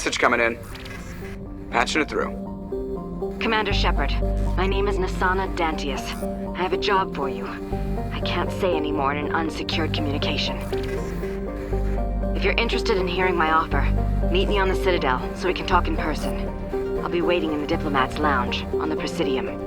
Message coming in. Patching it through. Commander Shepard, my name is Nasana Dantius. I have a job for you. I can't say any more in an unsecured communication. If you're interested in hearing my offer, meet me on the Citadel so we can talk in person. I'll be waiting in the Diplomat's Lounge on the Presidium.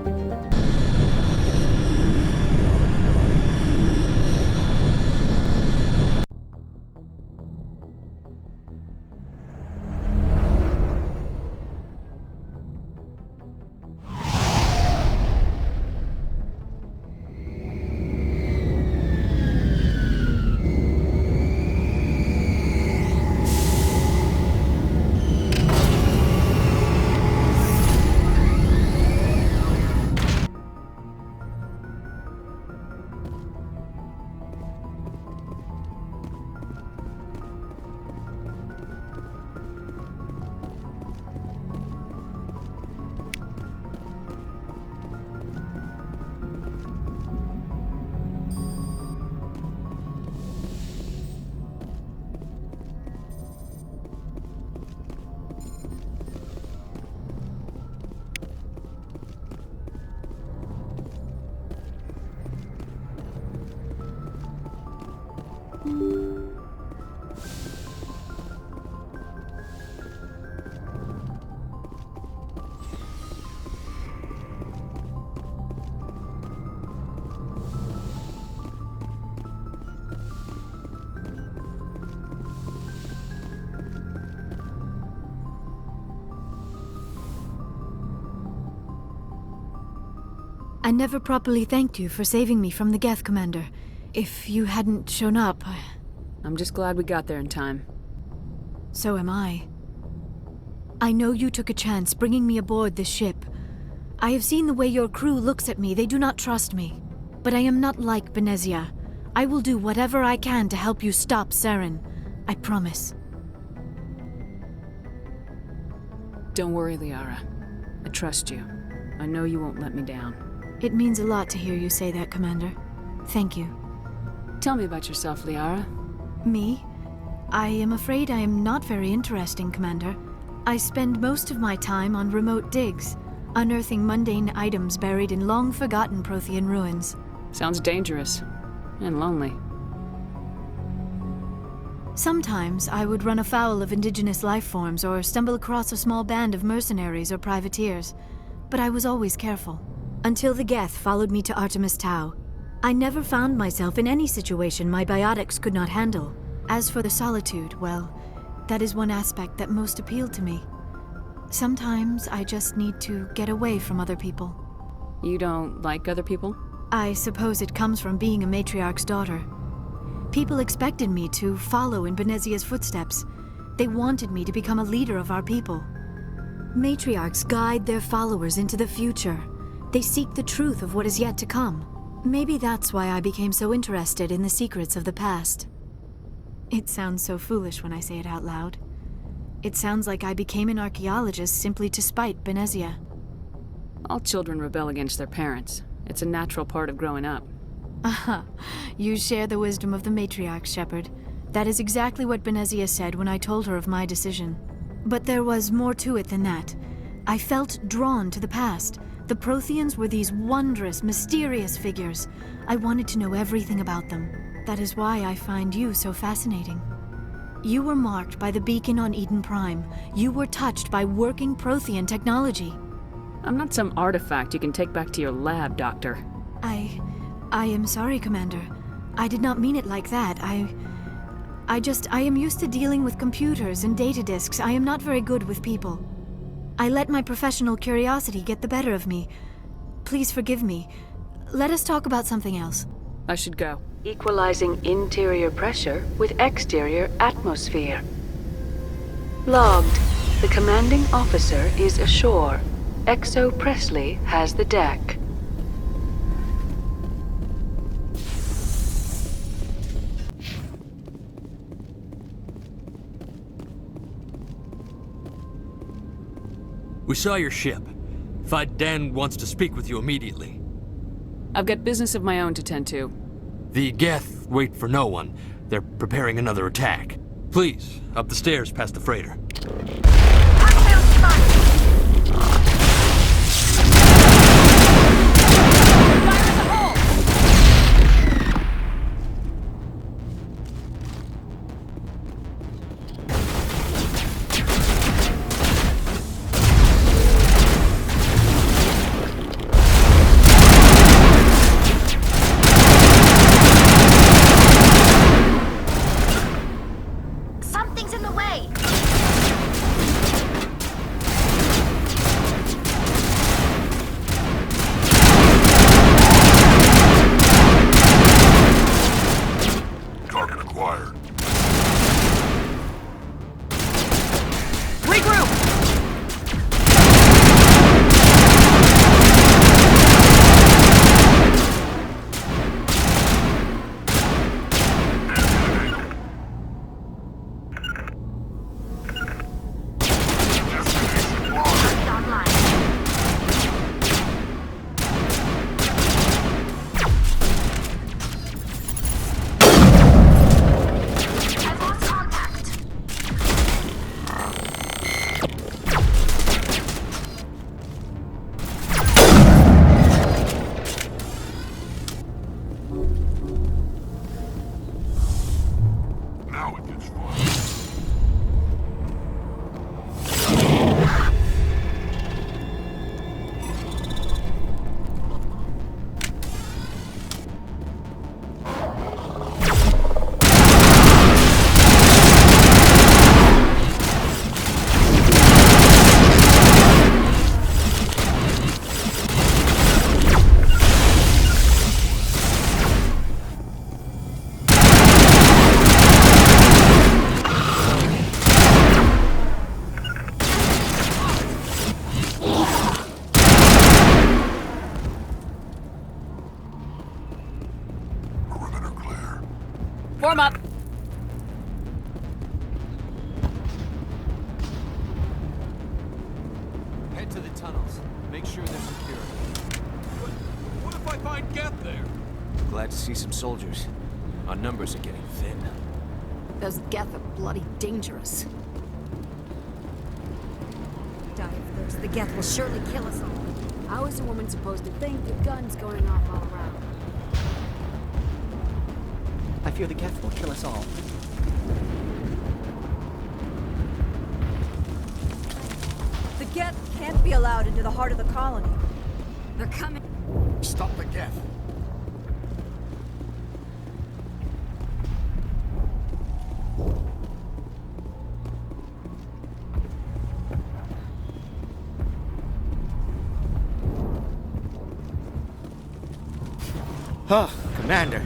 I never properly thanked you for saving me from the Geth, Commander. If you hadn't shown up, I'm just glad we got there in time. So am I. I know you took a chance bringing me aboard this ship. I have seen the way your crew looks at me. They do not trust me. But I am not like Benezia. I will do whatever I can to help you stop Saren. I promise. Don't worry, Liara. I trust you. I know you won't let me down. It means a lot to hear you say that, Commander. Thank you. Tell me about yourself, Liara. Me? I am afraid I am not very interesting, Commander. I spend most of my time on remote digs, unearthing mundane items buried in long-forgotten Prothean ruins. Sounds dangerous. And lonely. Sometimes I would run afoul of indigenous life forms or stumble across a small band of mercenaries or privateers, but I was always careful. Until the Geth followed me to Artemis Tau. I never found myself in any situation my biotics could not handle. As for the solitude, well, that is one aspect that most appealed to me. Sometimes I just need to get away from other people. You don't like other people? I suppose it comes from being a matriarch's daughter. People expected me to follow in Benezia's footsteps. They wanted me to become a leader of our people. Matriarchs guide their followers into the future. They seek the truth of what is yet to come. Maybe that's why I became so interested in the secrets of the past. It sounds so foolish when I say it out loud. It sounds like I became an archaeologist simply to spite Benezia. All children rebel against their parents. It's a natural part of growing up. Aha, you share the wisdom of the matriarch, Shepard. That is exactly what Benezia said when I told her of my decision. But there was more to it than that. I felt drawn to the past. The Protheans were these wondrous, mysterious figures. I wanted to know everything about them. That is why I find you so fascinating. You were marked by the beacon on Eden Prime. You were touched by working Prothean technology. I'm not some artifact you can take back to your lab, Doctor. I am sorry, Commander. I did not mean it like that. I am used to dealing with computers and data disks. I am not very good with people. I let my professional curiosity get the better of me. Please forgive me. Let us talk about something else. I should go. Equalizing interior pressure with exterior atmosphere. Logged. The commanding officer is ashore. Exo Presley has the deck. We saw your ship. Dan wants to speak with you immediately. I've got business of my own to tend to. The Geth wait for no one. They're preparing another attack. Please, up the stairs past the freighter. Something's in the way! Target acquired. Regroup! Now it gets fun. Perimeter clear. Form up! Head to the tunnels. Make sure they're secure. What if I find Geth there? Glad to see some soldiers. Our numbers are getting thin. Those Geth are bloody dangerous. Die of thirst. The Geth will surely kill us all. How is a woman supposed to think with guns going off all around? I fear the Geth will kill us all. The Geth can't be allowed into the heart of the colony. They're coming. Stop the Geth. Oh, Commander.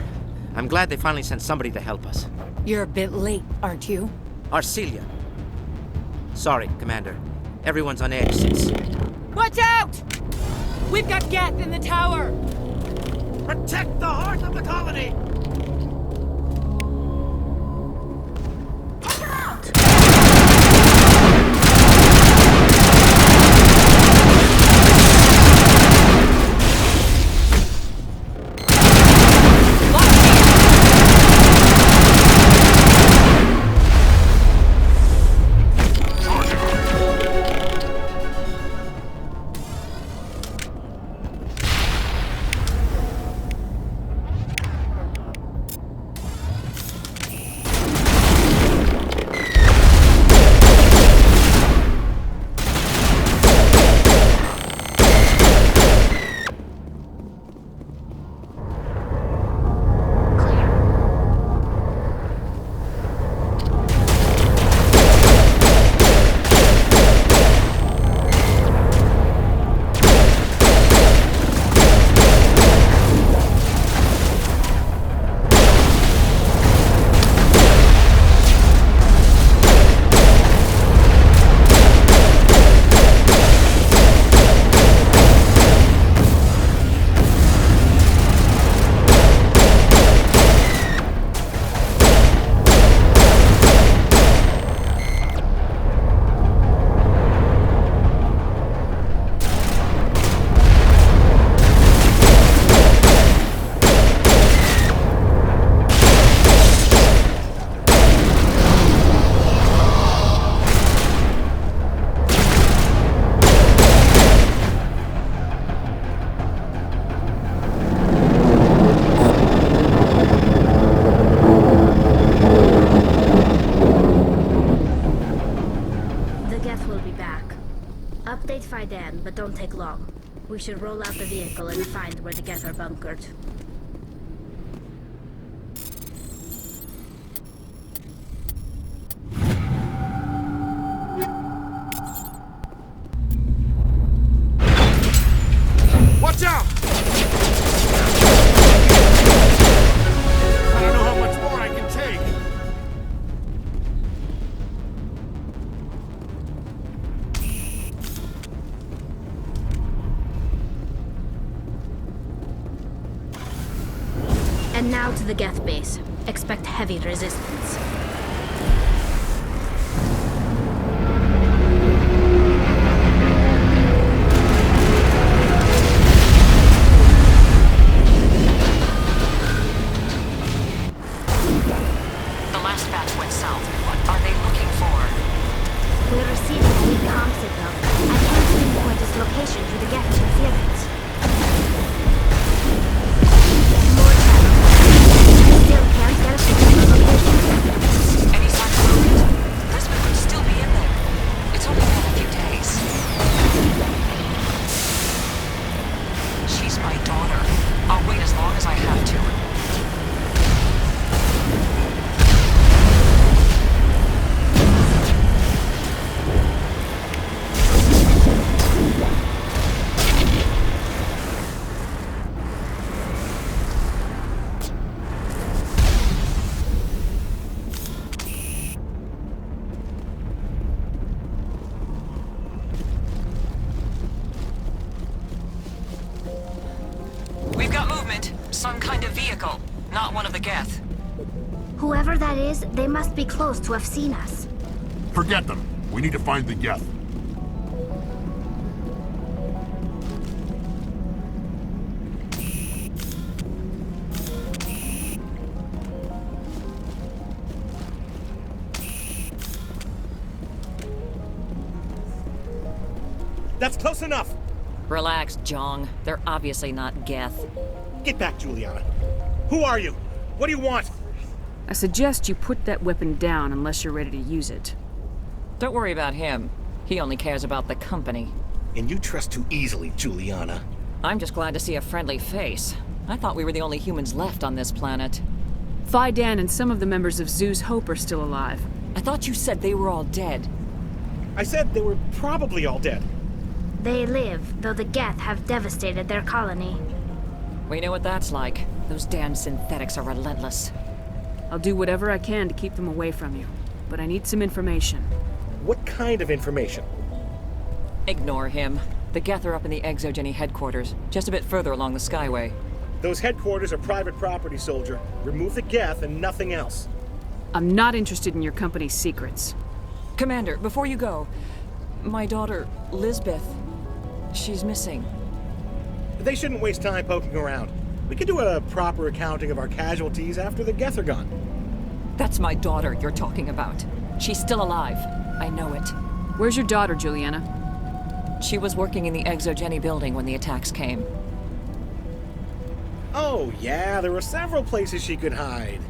I'm glad they finally sent somebody to help us. You're a bit late, aren't you? Arcelia. Sorry, Commander. Everyone's on edge since... Watch out! We've got Geth in the tower! Protect the heart of the colony! don't take long. We should roll out the vehicle and find where the geth are bunkered. Watch out! I don't know how much more I can take. And now to the geth base. Expect heavy resistance. We're receiving a weak comm signal. I can't pinpoint its location through the geth interference. More channels. Still can't get a physical location. Any signs of movement? Lisbon could still be in there. It's only been a few days. She's my daughter. I'll wait as long as I have to. Some kind of vehicle, not one of the geth. Whoever that is, they must be close to have seen us. Forget them. We need to find the geth. That's close enough! Relax, Jong. They're obviously not geth. Get back, Juliana. Who are you? What do you want? I suggest you put that weapon down unless you're ready to use it. Don't worry about him. He only cares about the company. And you trust too easily, Juliana. I'm just glad to see a friendly face. I thought we were the only humans left on this planet. Feros and some of the members of Zoo's Hope are still alive. I thought you said they were all dead. I said they were probably all dead. They live, though the geth have devastated their colony. We know what that's like. Those damn synthetics are relentless. I'll do whatever I can to keep them away from you, but I need some information. What kind of information? Ignore him. The geth are up in the Exogeny headquarters, just a bit further along the Skyway. Those headquarters are private property, soldier. Remove the geth and nothing else. I'm not interested in your company's secrets. Commander, before you go, my daughter, Lisbeth, she's missing. They shouldn't waste time poking around. We could do a proper accounting of our casualties after the geth are gone. That's my daughter you're talking about. She's still alive. I know it. Where's your daughter, Juliana? She was working in the Exogeny building when the attacks came. Oh, yeah, there were several places she could hide.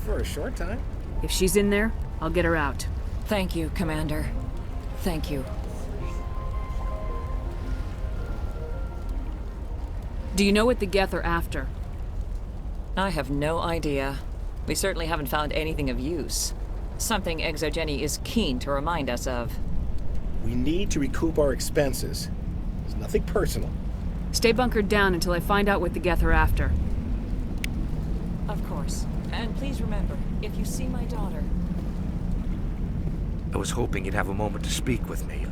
For a short time. If she's in there, I'll get her out. Thank you, Commander. Thank you. Do you know what the geth are after? I have no idea. We certainly haven't found anything of use. Something Exogeny is keen to remind us of. We need to recoup our expenses. It's nothing personal. Stay bunkered down until I find out what the geth are after. Of course. And please remember, if you see my daughter... I was hoping you'd have a moment to speak with me.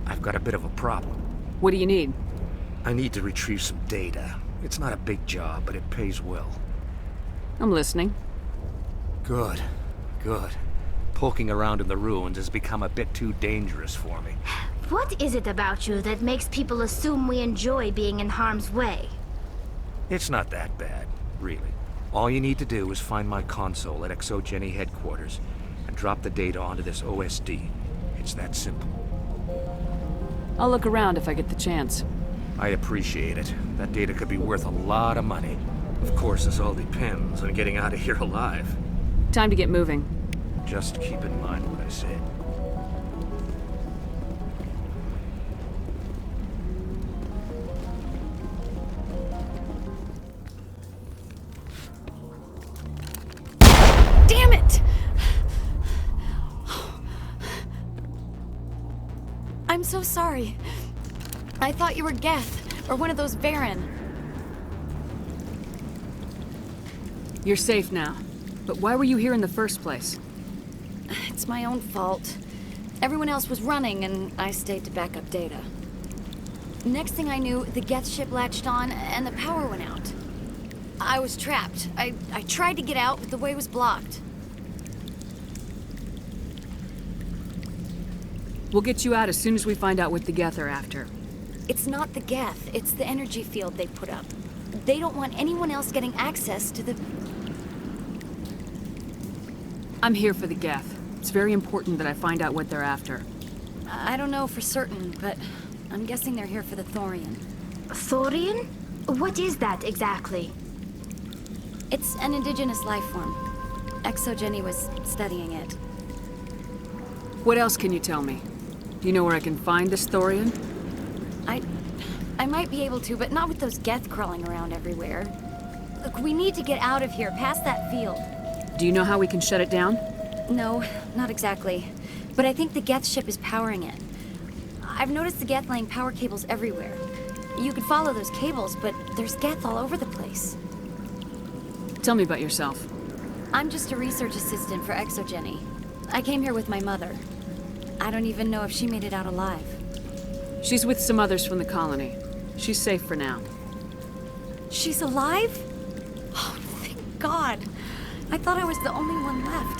I've got a bit of a problem. What do you need? I need to retrieve some data. It's not a big job, but it pays well. I'm listening. Good. Good. Poking around in the ruins has become a bit too dangerous for me. What is it about you that makes people assume we enjoy being in harm's way? It's not that bad, really. All you need to do is find my console at Exogeny headquarters and drop the data onto this OSD. It's that simple. I'll look around if I get the chance. I appreciate it. That data could be worth a lot of money. Of course, this all depends on getting out of here alive. Time to get moving. Just keep in mind what I said. I'm so sorry. I thought you were Geth, or one of those Baron. You're safe now. But why were you here in the first place? It's my own fault. Everyone else was running, and I stayed to back up data. Next thing I knew, the Geth ship latched on, and the power went out. I was trapped. I tried to get out, but the way was blocked. We'll get you out as soon as we find out what the Geth are after. It's not the Geth, it's the energy field they put up. They don't want anyone else getting access to the... I'm here for the Geth. It's very important that I find out what they're after. I don't know for certain, but I'm guessing they're here for the Thorian. Thorian? What is that exactly? It's an indigenous life form. Exogeny was studying it. What else can you tell me? Do you know where I can find this Thorian? I might be able to, but not with those Geth crawling around everywhere. Look, we need to get out of here, past that field. Do you know how we can shut it down? No, not exactly. But I think the Geth ship is powering it. I've noticed the Geth laying power cables everywhere. You could follow those cables, but there's Geth all over the place. Tell me about yourself. I'm just a research assistant for Exogeny. I came here with my mother. I don't even know if she made it out alive. She's with some others from the colony. She's safe for now. She's alive? Oh, thank God. I thought I was the only one left.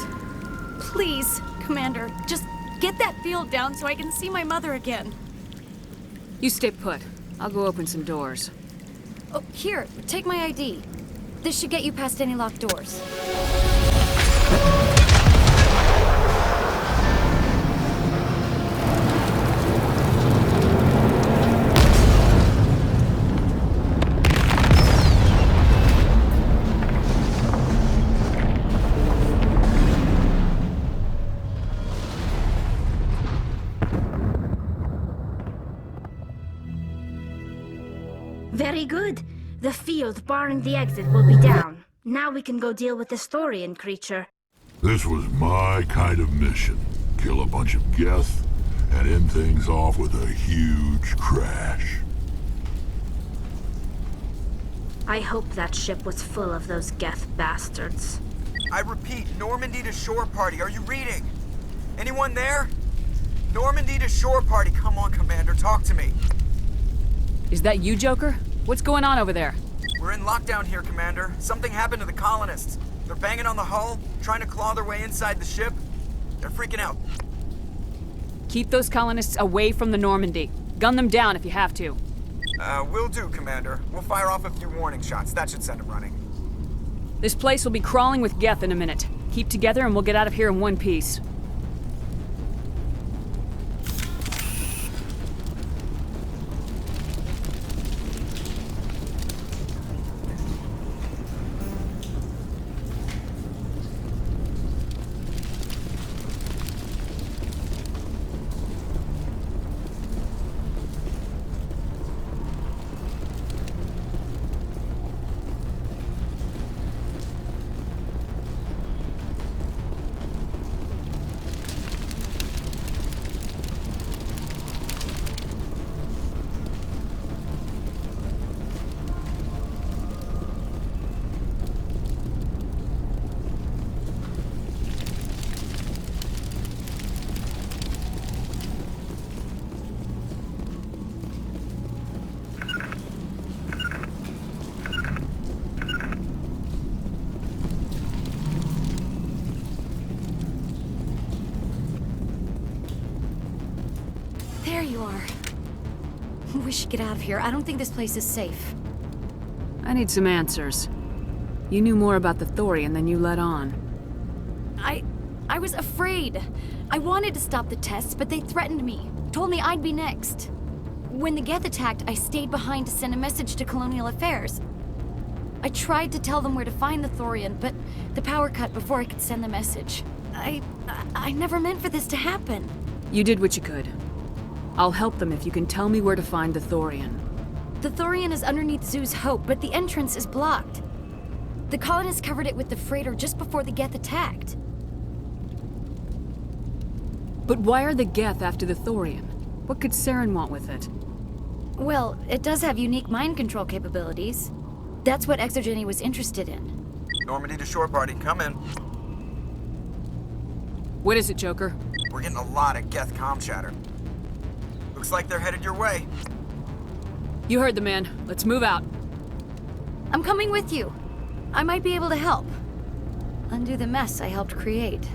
Please, Commander, just get that field down so I can see my mother again. You stay put. I'll go open some doors. Oh, here, take my ID. This should get you past any locked doors. Very good. The field barring the exit will be down. Now we can go deal with this Thorian creature. This was my kind of mission. Kill a bunch of Geth and end things off with a huge crash. I hope that ship was full of those Geth bastards. I repeat, Normandy to shore party. Are you reading? Anyone there? Normandy to shore party. Come on, Commander, talk to me. Is that you, Joker? What's going on over there? We're in lockdown here, Commander. Something happened to the colonists. They're banging on the hull, trying to claw their way inside the ship. They're freaking out. Keep those colonists away from the Normandy. Gun them down if you have to. Will do, Commander. We'll fire off a few warning shots. That should send them running. This place will be crawling with Geth in a minute. Keep together and we'll get out of here in one piece. There you are. We should get out of here. I don't think this place is safe. I need some answers. You knew more about the Thorian than you let on. I was afraid. I wanted to stop the tests, but they threatened me. Told me I'd be next. When the Geth attacked, I stayed behind to send a message to Colonial Affairs. I tried to tell them where to find the Thorian, but the power cut before I could send the message. I never meant for this to happen. You did what you could. I'll help them if you can tell me where to find the Thorian. The Thorian is underneath Zoo's Hope, but the entrance is blocked. The colonists covered it with the freighter just before the Geth attacked. But why are the Geth after the Thorian? What could Saren want with it? Well, it does have unique mind control capabilities. That's what Exogeny was interested in. Normandy to shore party, come in. What is it, Joker? We're getting a lot of Geth comm chatter. Looks like they're headed your way. You heard the man. Let's move out. I'm coming with you. I might be able to help. Undo the mess I helped create.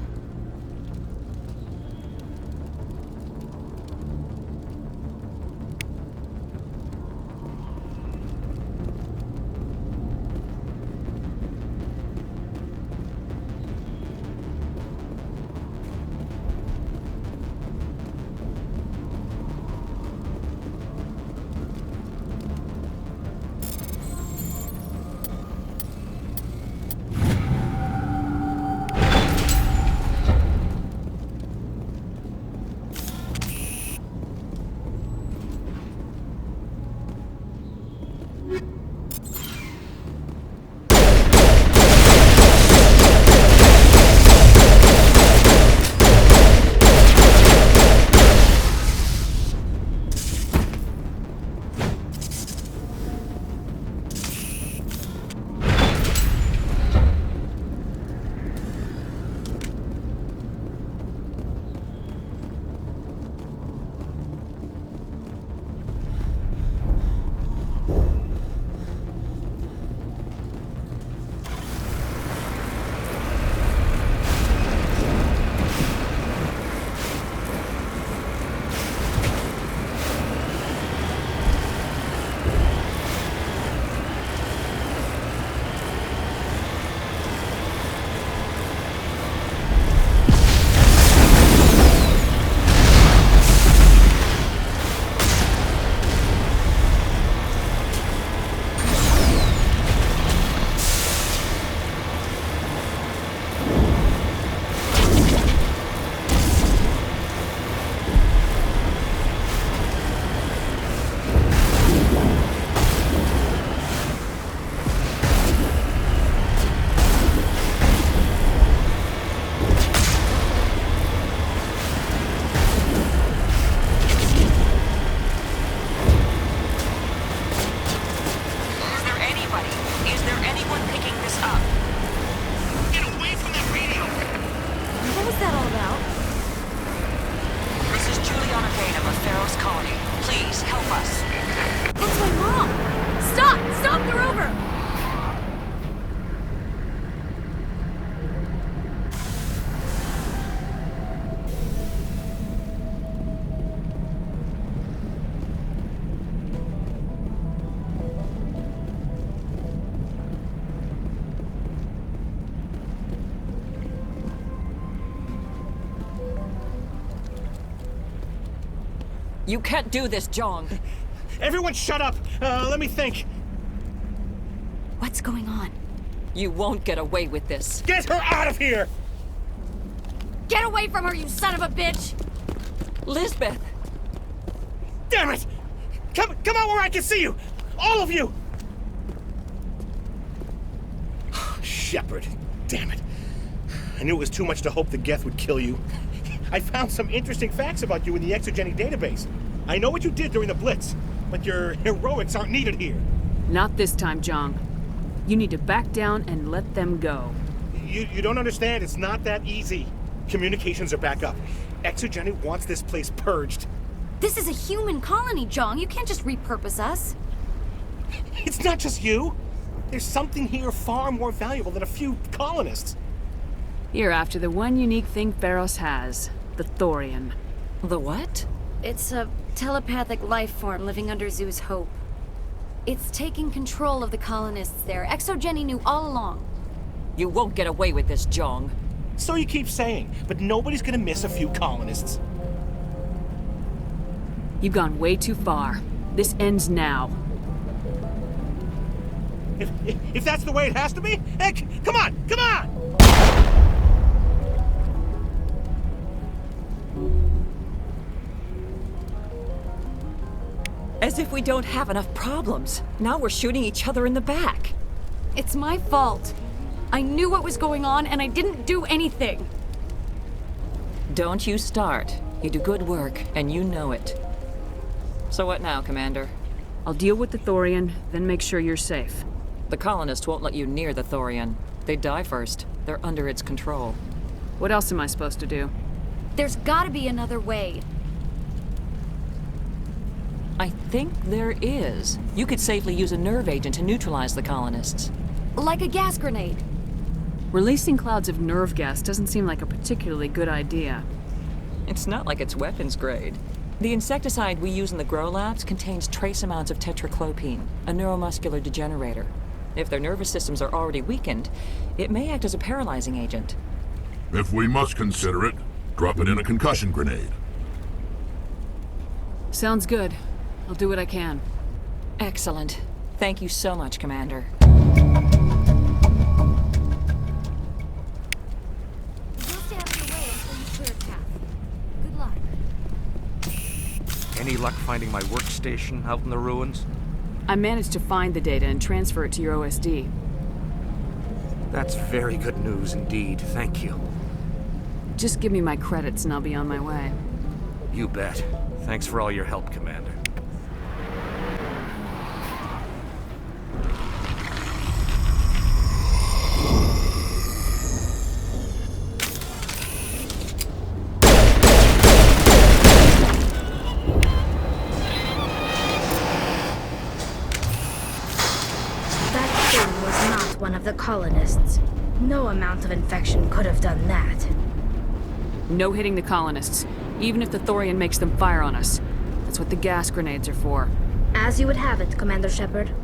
Feros colony. Please, help us. That's my mom! Stop! Stop the rover! You can't do this, Jong. Everyone shut up! Let me think. What's going on? You won't get away with this. Get her out of here! Get away from her, you son of a bitch! Lisbeth! Damn it! Come out where I can see you! All of you! Shepard, damn it. I knew it was too much to hope the Geth would kill you. I found some interesting facts about you in the Exogeny database. I know what you did during the Blitz, but your heroics aren't needed here. Not this time, Jong. You need to back down and let them go. You don't understand, it's not that easy. Communications are back up. Exogeny wants this place purged. This is a human colony, Jong. You can't just repurpose us. It's not just you. There's something here far more valuable than a few colonists. You're after the one unique thing Feros has. The Thorian. The what? It's a telepathic life form living under Zoo's hope. It's taking control of the colonists there. Exogeny knew all along. You won't get away with this, Jong. So you keep saying, but nobody's gonna miss a few colonists. You've gone way too far. This ends now. If that's the way it has to be, heck, come on, come on! As if we don't have enough problems. Now we're shooting each other in the back. It's my fault. I knew what was going on and I didn't do anything. Don't you start. You do good work, and you know it. So what now, Commander? I'll deal with the Thorian, then make sure you're safe. The colonists won't let you near the Thorian. They die first. They're under its control. What else am I supposed to do? There's gotta be another way. I think there is. You could safely use a nerve agent to neutralize the colonists. Like a gas grenade. Releasing clouds of nerve gas doesn't seem like a particularly good idea. It's not like it's weapons grade. The insecticide we use in the grow labs contains trace amounts of tetraclopine, a neuromuscular degenerator. If their nervous systems are already weakened, it may act as a paralyzing agent. If we must consider it, drop it in a concussion grenade. Sounds good. I'll do what I can. Excellent. Thank you so much, Commander. Any luck finding my workstation out in the ruins? I managed to find the data and transfer it to your OSD. That's very good news indeed. Thank you. Just give me my credits and I'll be on my way. You bet. Thanks for all your help, Commander. One of the colonists. No amount of infection could have done that. No hitting the colonists, even if the Thorian makes them fire on us. That's what the gas grenades are for. As you would have it, Commander Shepard.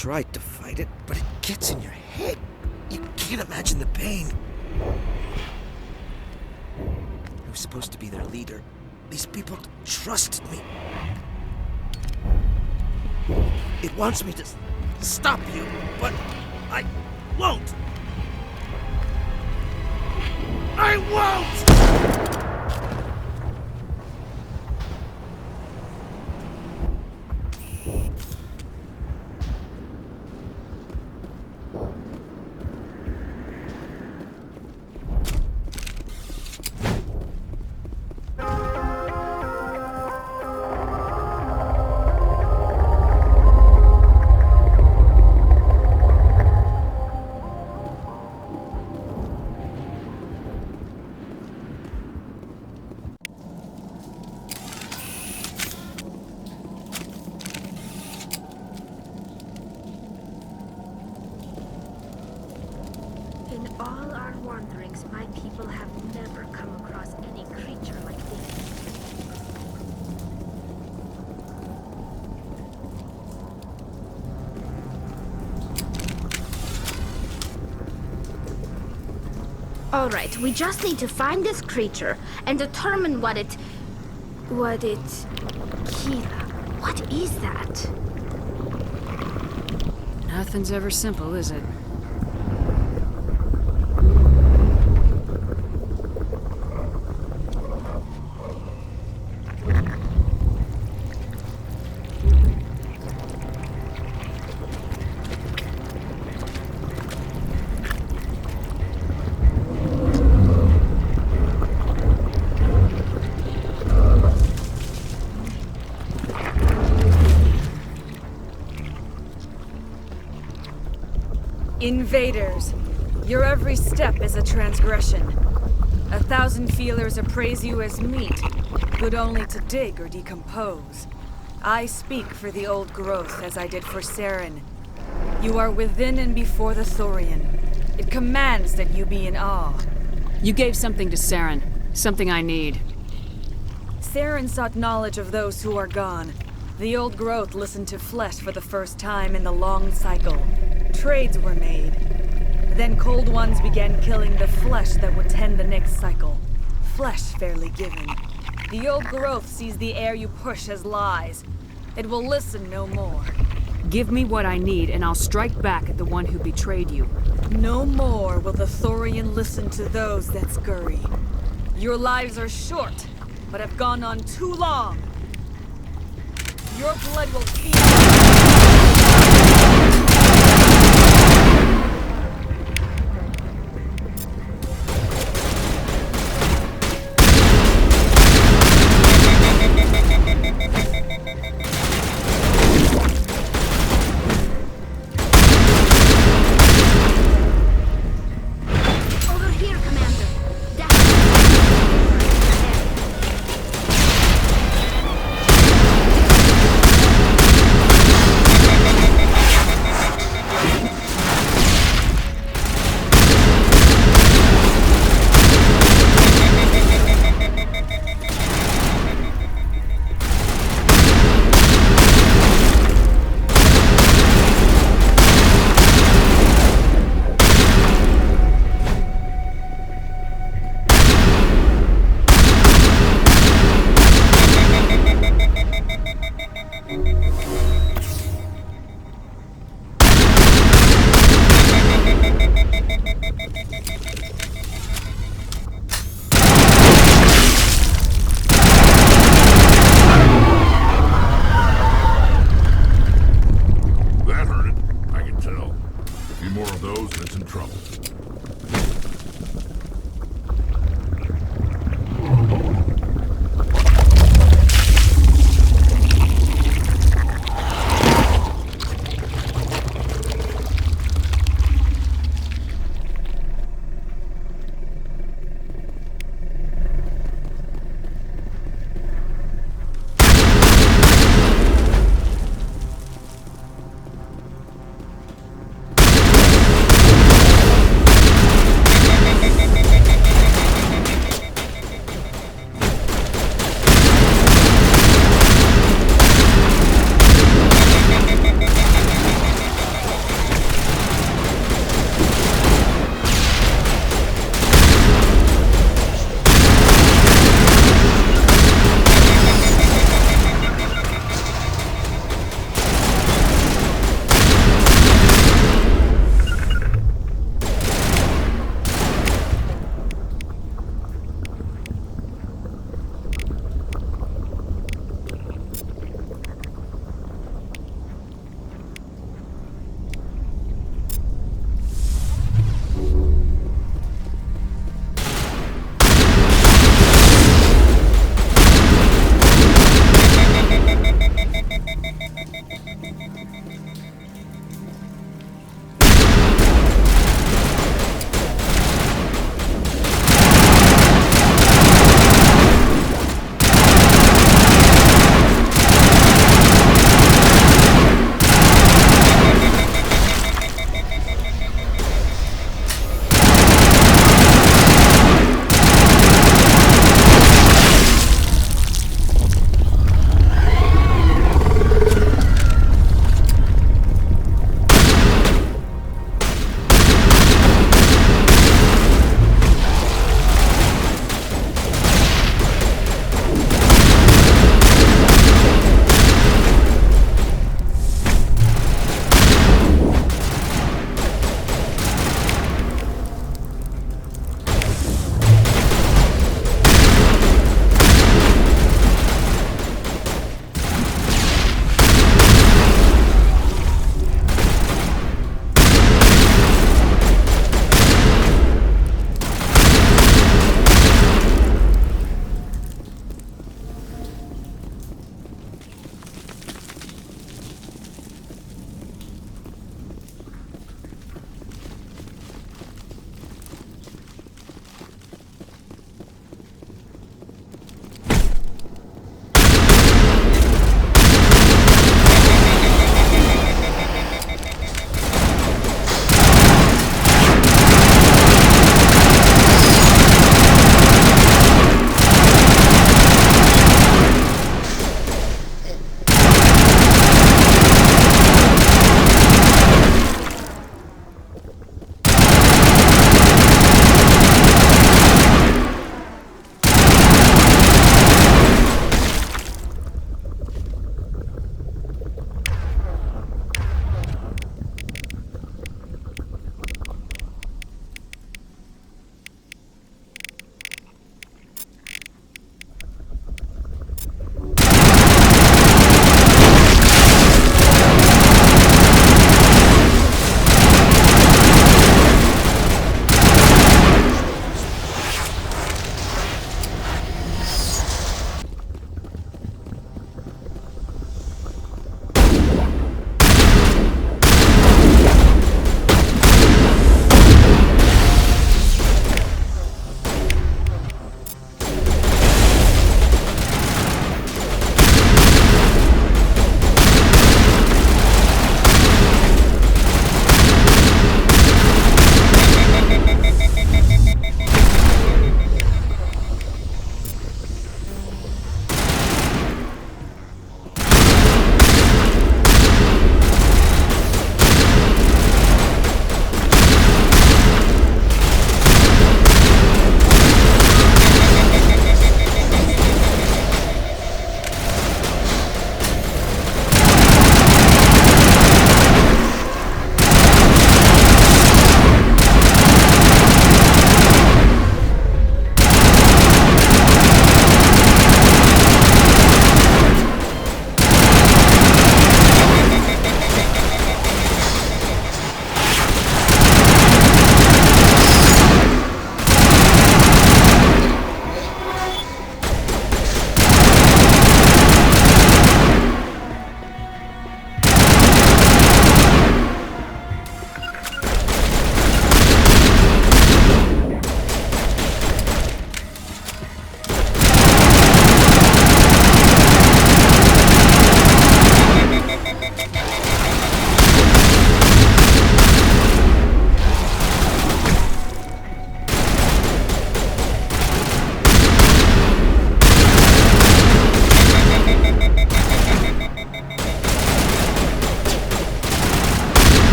tried to fight it, but it gets in your head. You can't imagine the pain. I was supposed to be their leader. These people trusted me. It wants me to stop you, but I won't. I won't! In all our wanderings, my people have never come across any creature like this. Alright, we just need to find this creature and determine what it... Kira, what is that? Nothing's ever simple, is it? Invaders, your every step is a transgression. 1,000 feelers appraise you as meat, good only to dig or decompose. I speak for the old growth as I did for Saren. You are within and before the Thorian. It commands that you be in awe. You gave something to Saren, something I need. Saren sought knowledge of those who are gone. The old growth listened to flesh for the first time in the long cycle. Trades were made. Then cold ones began killing the flesh that would tend the next cycle. Flesh fairly given. The old growth sees the air you push as lies. It will listen no more. Give me what I need, and I'll strike back at the one who betrayed you. No more will the Thorian listen to those that scurry. Your lives are short, but have gone on too long. Your blood will feed.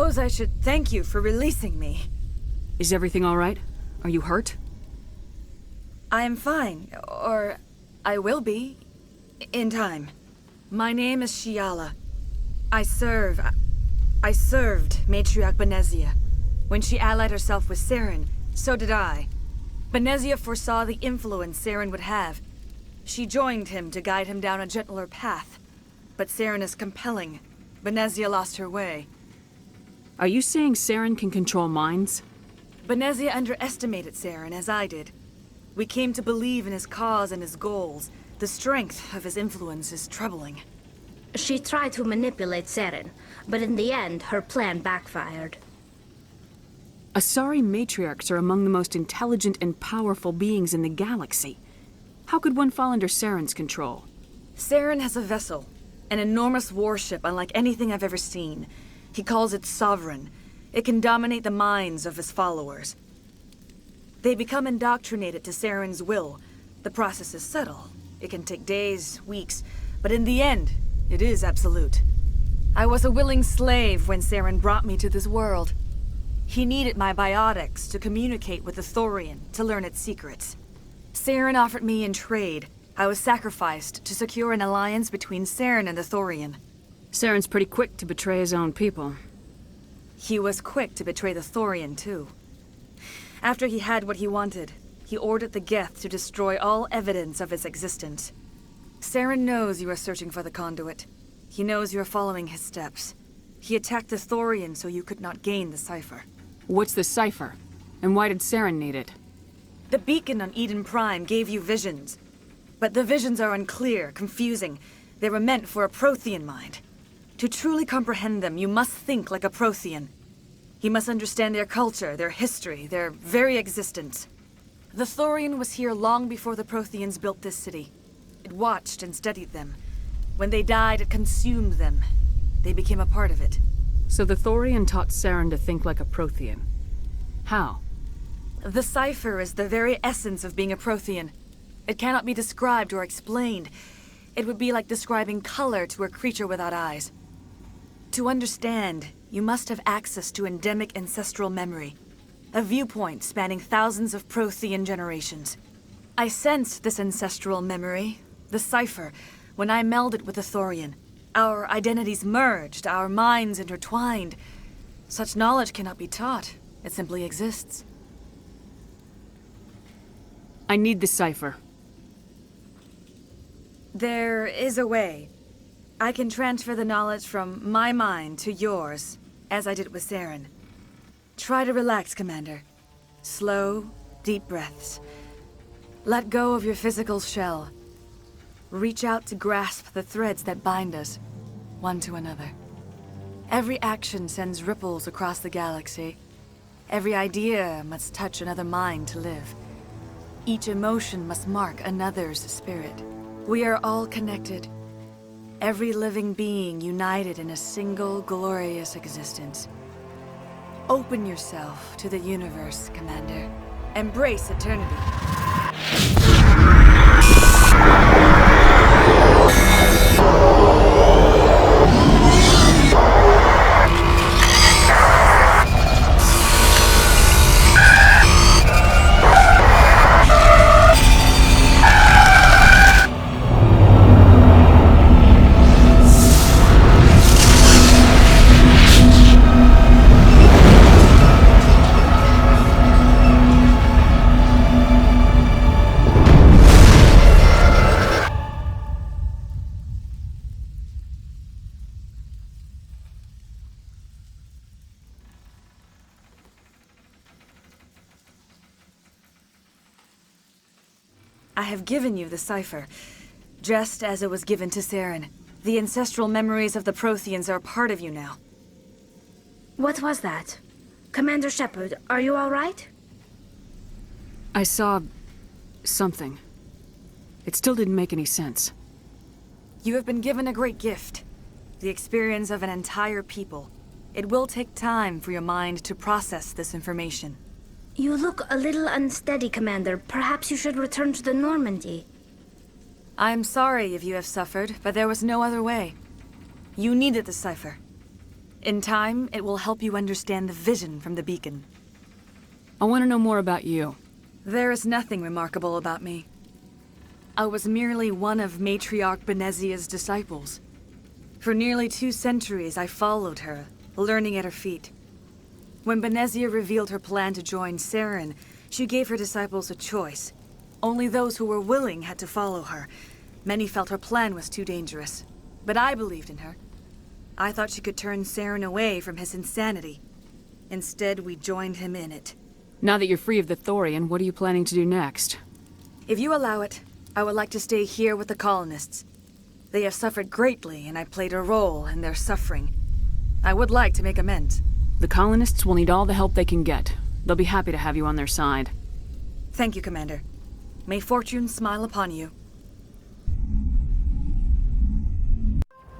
suppose I should thank you for releasing me. Is everything all right? Are you hurt? I am fine, or I will be, in time. My name is Shiala. I served Matriarch Benezia. When she allied herself with Saren, so did I. Benezia foresaw the influence Saren would have. She joined him to guide him down a gentler path. But Saren is compelling. Benezia lost her way. Are you saying Saren can control minds? Benezia underestimated Saren, as I did. We came to believe in his cause and his goals. The strength of his influence is troubling. She tried to manipulate Saren, but in the end, her plan backfired. Asari matriarchs are among the most intelligent and powerful beings in the galaxy. How could one fall under Saren's control? Saren has a vessel, an enormous warship unlike anything I've ever seen. He calls it Sovereign. It can dominate the minds of his followers. They become indoctrinated to Saren's will. The process is subtle. It can take days, weeks, but in the end, it is absolute. I was a willing slave when Saren brought me to this world. He needed my biotics to communicate with the Thorian, to learn its secrets. Saren offered me in trade. I was sacrificed to secure an alliance between Saren and the Thorian. Saren's pretty quick to betray his own people. He was quick to betray the Thorian, too. After he had what he wanted, he ordered the Geth to destroy all evidence of its existence. Saren knows you are searching for the conduit. He knows you are following his steps. He attacked the Thorian so you could not gain the cipher. What's the cipher? And why did Saren need it? The beacon on Eden Prime gave you visions. But the visions are unclear, confusing. They were meant for a Prothean mind. To truly comprehend them, you must think like a Prothean. You must understand their culture, their history, their very existence. The Thorian was here long before the Protheans built this city. It watched and studied them. When they died, it consumed them. They became a part of it. So the Thorian taught Saren to think like a Prothean. How? The cipher is the very essence of being a Prothean. It cannot be described or explained. It would be like describing color to a creature without eyes. To understand, you must have access to endemic ancestral memory. A viewpoint spanning thousands of Prothean generations. I sensed this ancestral memory, the cipher, when I melded with the Thorian. Our identities merged, our minds intertwined. Such knowledge cannot be taught. It simply exists. I need the cipher. There is a way. I can transfer the knowledge from my mind to yours, as I did with Saren. Try to relax, Commander. Slow, deep breaths. Let go of your physical shell. Reach out to grasp the threads that bind us, one to another. Every action sends ripples across the galaxy. Every idea must touch another mind to live. Each emotion must mark another's spirit. We are all connected. Every living being united in a single glorious existence. Open yourself to the universe, Commander. Embrace eternity. I have given you the cipher, just as it was given to Saren. The ancestral memories of the Protheans are a part of you now. What was that? Commander Shepard, are you all right? I saw something. It still didn't make any sense. You have been given a great gift. The experience of an entire people. It will take time for your mind to process this information. You look a little unsteady, Commander. Perhaps you should return to the Normandy. I am sorry if you have suffered, but there was no other way. You needed the cipher. In time, it will help you understand the vision from the beacon. I want to know more about you. There is nothing remarkable about me. I was merely one of Matriarch Benezia's disciples. For nearly 2 centuries, I followed her, learning at her feet. When Benezia revealed her plan to join Saren, she gave her disciples a choice. Only those who were willing had to follow her. Many felt her plan was too dangerous, but I believed in her. I thought she could turn Saren away from his insanity. Instead, we joined him in it. Now that you're free of the Thorian, what are you planning to do next? If you allow it, I would like to stay here with the colonists. They have suffered greatly, and I played a role in their suffering. I would like to make amends. The colonists will need all the help they can get. They'll be happy to have you on their side. Thank you, Commander. May fortune smile upon you.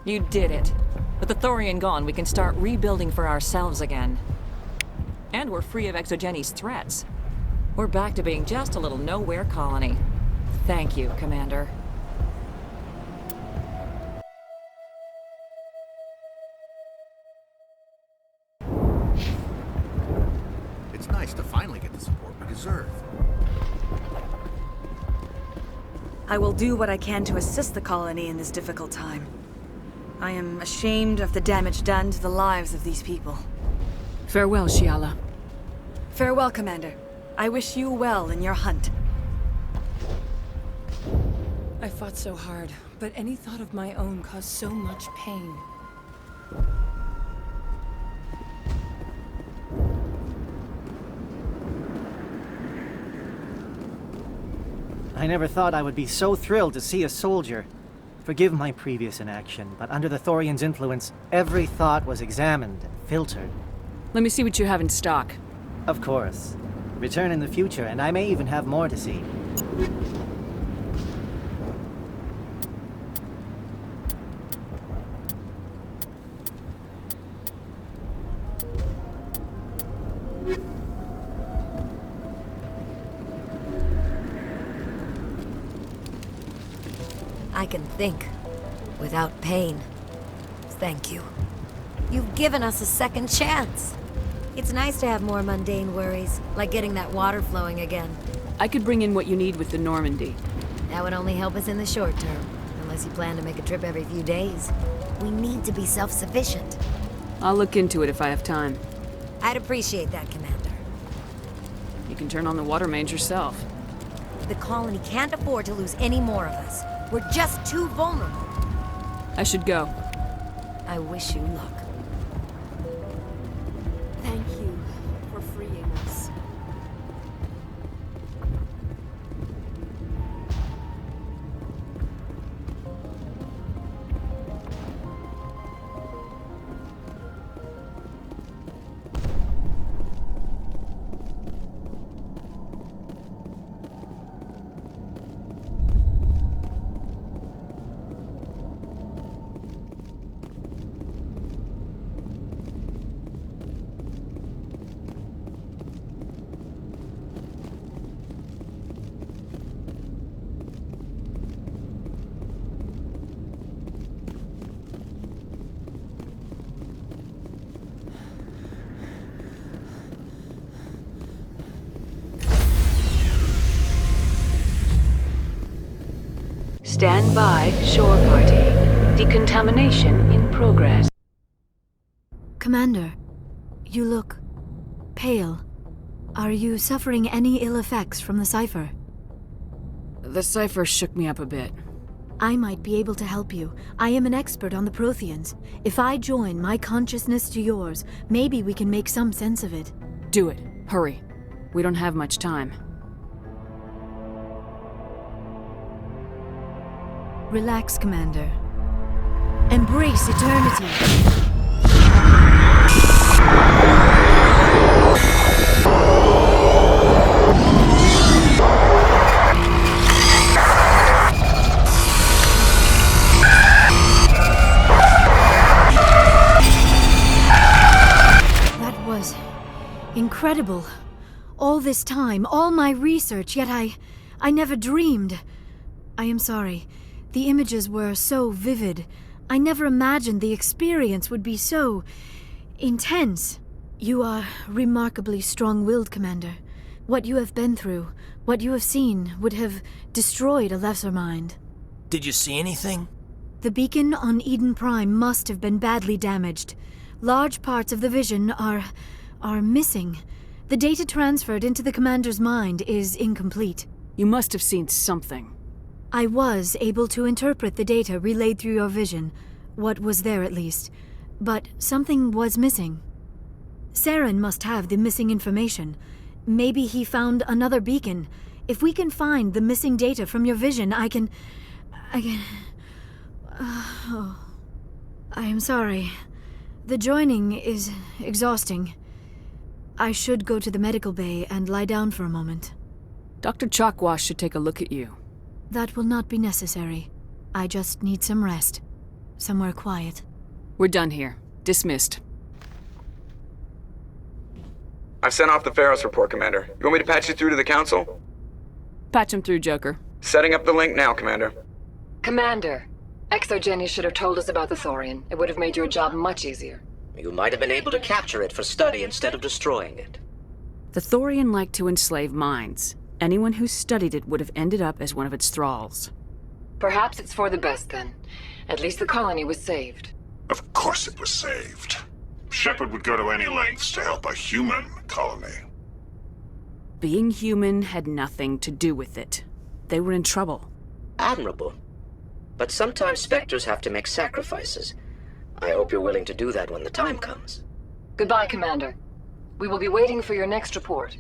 You did it. With the Thorian gone, we can start rebuilding for ourselves again. And we're free of Exogeni's threats. We're back to being just a little nowhere colony. Thank you, Commander. It's nice to finally get the support we deserve. I will do what I can to assist the colony in this difficult time. I am ashamed of the damage done to the lives of these people. Farewell, Shiala. Farewell, Commander. I wish you well in your hunt. I fought so hard, but any thought of my own caused so much pain. I never thought I would be so thrilled to see a soldier. Forgive my previous inaction, but under the Thorian's influence, every thought was examined and filtered. Let me see what you have in stock. Of course. Return in the future, and I may even have more to see. I can think without pain. Thank you. You've given us a second chance. It's nice to have more mundane worries, like getting that water flowing again. I could bring in what you need with the Normandy. That would only help us in the short term, unless you plan to make a trip every few days. We need to be self-sufficient. I'll look into it if I have time. I'd appreciate that, Commander. You can turn on the water mains yourself. The colony can't afford to lose any more of us. We're just too vulnerable. I should go. I wish you luck. Thank you for freeing us. Stand by, shore party. Decontamination in progress. Commander, you look pale. Are you suffering any ill effects from the cipher? The cipher shook me up a bit. I might be able to help you. I am an expert on the Protheans. If I join my consciousness to yours, maybe we can make some sense of it. Do it. Hurry. We don't have much time. Relax, Commander. Embrace eternity. That was incredible. All this time, all my research, yet I never dreamed. I am sorry. The images were so vivid. I never imagined the experience would be so Intense. You are remarkably strong-willed, Commander. What you have been through, what you have seen, would have destroyed a lesser mind. Did you see anything? The beacon on Eden Prime must have been badly damaged. Large parts of the vision are missing. The data transferred into the Commander's mind is incomplete. You must have seen something. I was able to interpret the data relayed through your vision, what was there at least, but something was missing. Saren must have the missing information. Maybe he found another beacon. If we can find the missing data from your vision, I can... I am sorry. The joining is exhausting. I should go to the medical bay and lie down for a moment. Dr. Chalkwash should take a look at you. That will not be necessary. I just need some rest. Somewhere quiet. We're done here. Dismissed. I've sent off the Feros report, Commander. You want me to patch you through to the Council? Patch him through, Joker. Setting up the link now, Commander. Commander, ExoGeni should have told us about the Thorian. It would have made your job much easier. You might have been able to capture it for study instead of destroying it. The Thorian liked to enslave minds. Anyone who studied it would have ended up as one of its thralls. Perhaps it's for the best, then. At least the colony was saved. Of course it was saved. Shepard would go to any lengths to help a human colony. Being human had nothing to do with it. They were in trouble. Admirable. But sometimes Spectres have to make sacrifices. I hope you're willing to do that when the time comes. Goodbye, Commander. We will be waiting for your next report.